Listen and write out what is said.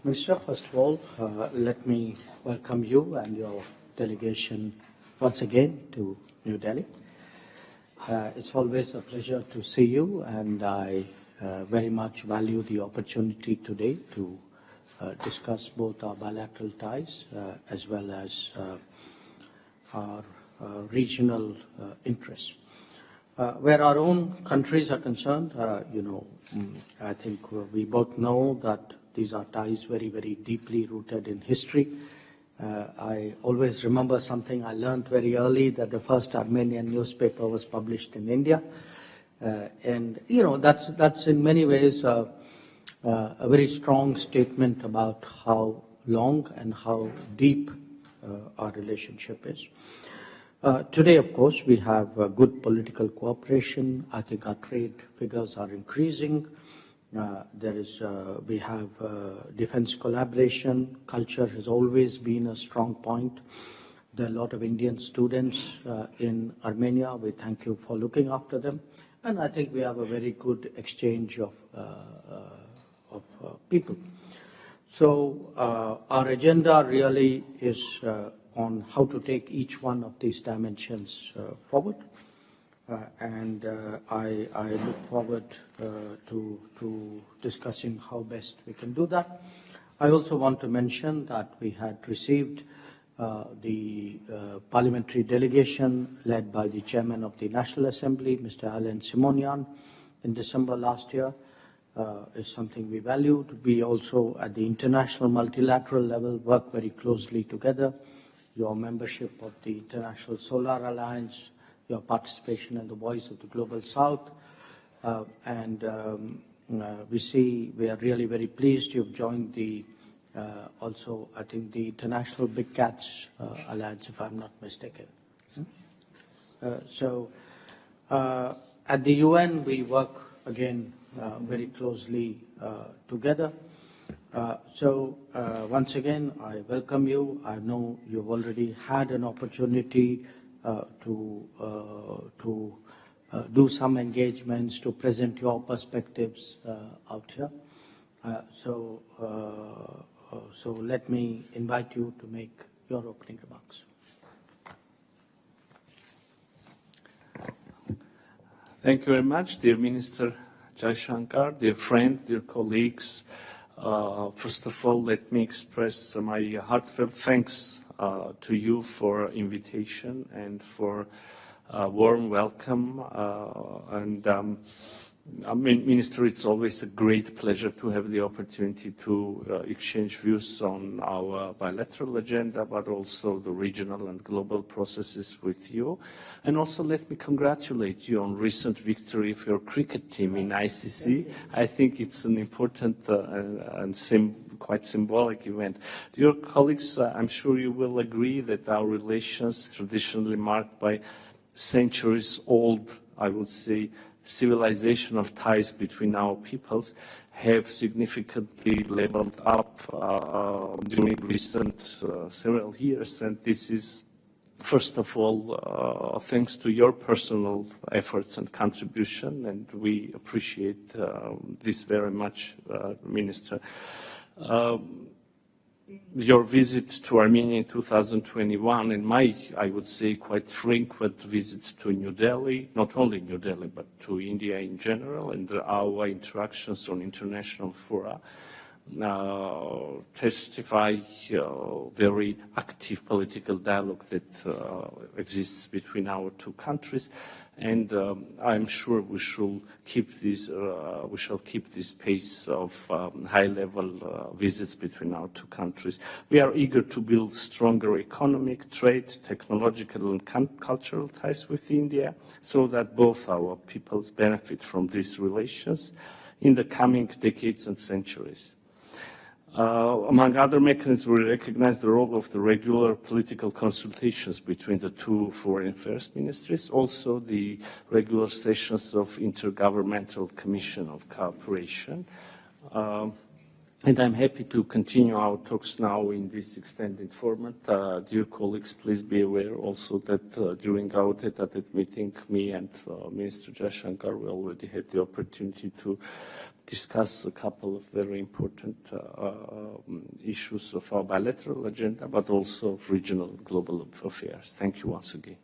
Minister, first of all, let me welcome you and your delegation once again to New Delhi. It's always a pleasure to see you, and I very much value the opportunity today to discuss both our bilateral ties as well as our regional interests. Where our own countries are concerned, I think we both know that these are ties very, very deeply rooted in history. I always remember something I learned very early, that the first Armenian newspaper was published in India. And, that's in many ways a very strong statement about how long and how deep our relationship is. Today, of course, we have good political cooperation. I think our trade figures are increasing. We have defense collaboration. Culture has always been a strong point. There are a lot of Indian students in Armenia. We thank you for looking after them. And I think we have a very good exchange of people. So our agenda really is on how to take each one of these dimensions forward. I look forward to discussing how best we can do that. I also want to mention that we had received the parliamentary delegation led by the chairman of the National Assembly, Mr. Alan Simonian, in December last year. Is something we valued. We also, at the international multilateral level, work very closely together. Your membership of the International Solar Alliance, your participation in the Voice of the Global South, we are really very pleased you've joined the also, I think, the International Big Cats Alliance, if I'm not mistaken. At the UN, we work again very closely together. Once again, I welcome you. I know you've already had an opportunity to do some engagements, to present your perspectives out here. So let me invite you to make your opening remarks. Thank you very much, dear Minister Jaishankar, dear friends, dear colleagues. First of all, let me express my heartfelt thanks to you for invitation and for a warm welcome. Minister, it's always a great pleasure to have the opportunity to exchange views on our bilateral agenda, but also the regional and global processes with you. And also let me congratulate you on recent victory of your cricket team in ICC. I think it's an important and quite symbolic event. Dear colleagues, I'm sure you will agree that our relations, traditionally marked by centuries-old, I would say, civilization of ties between our peoples, have significantly leveled up during recent several years, and this is, first of all, thanks to your personal efforts and contribution, and we appreciate this very much, Minister. Your visit to Armenia in 2021 and I would say, quite frequent visits to New Delhi, not only New Delhi, but to India in general, and our interactions on international fora testify very active political dialogue that exists between our two countries. And I'm sure we shall keep this pace of high-level visits between our two countries. We are eager to build stronger economic, trade, technological, and cultural ties with India, so that both our peoples benefit from these relations in the coming decades and centuries. Among other mechanisms, we recognize the role of the regular political consultations between the two foreign affairs ministries, also the regular sessions of Intergovernmental Commission of Cooperation. And I'm happy to continue our talks now in this extended format. Dear colleagues, please be aware also that during our tete-a-tete meeting, me and Minister Jaishankar, we already had the opportunity to discuss a couple of very important issues of our bilateral agenda, but also of regional and global affairs. Thank you once again.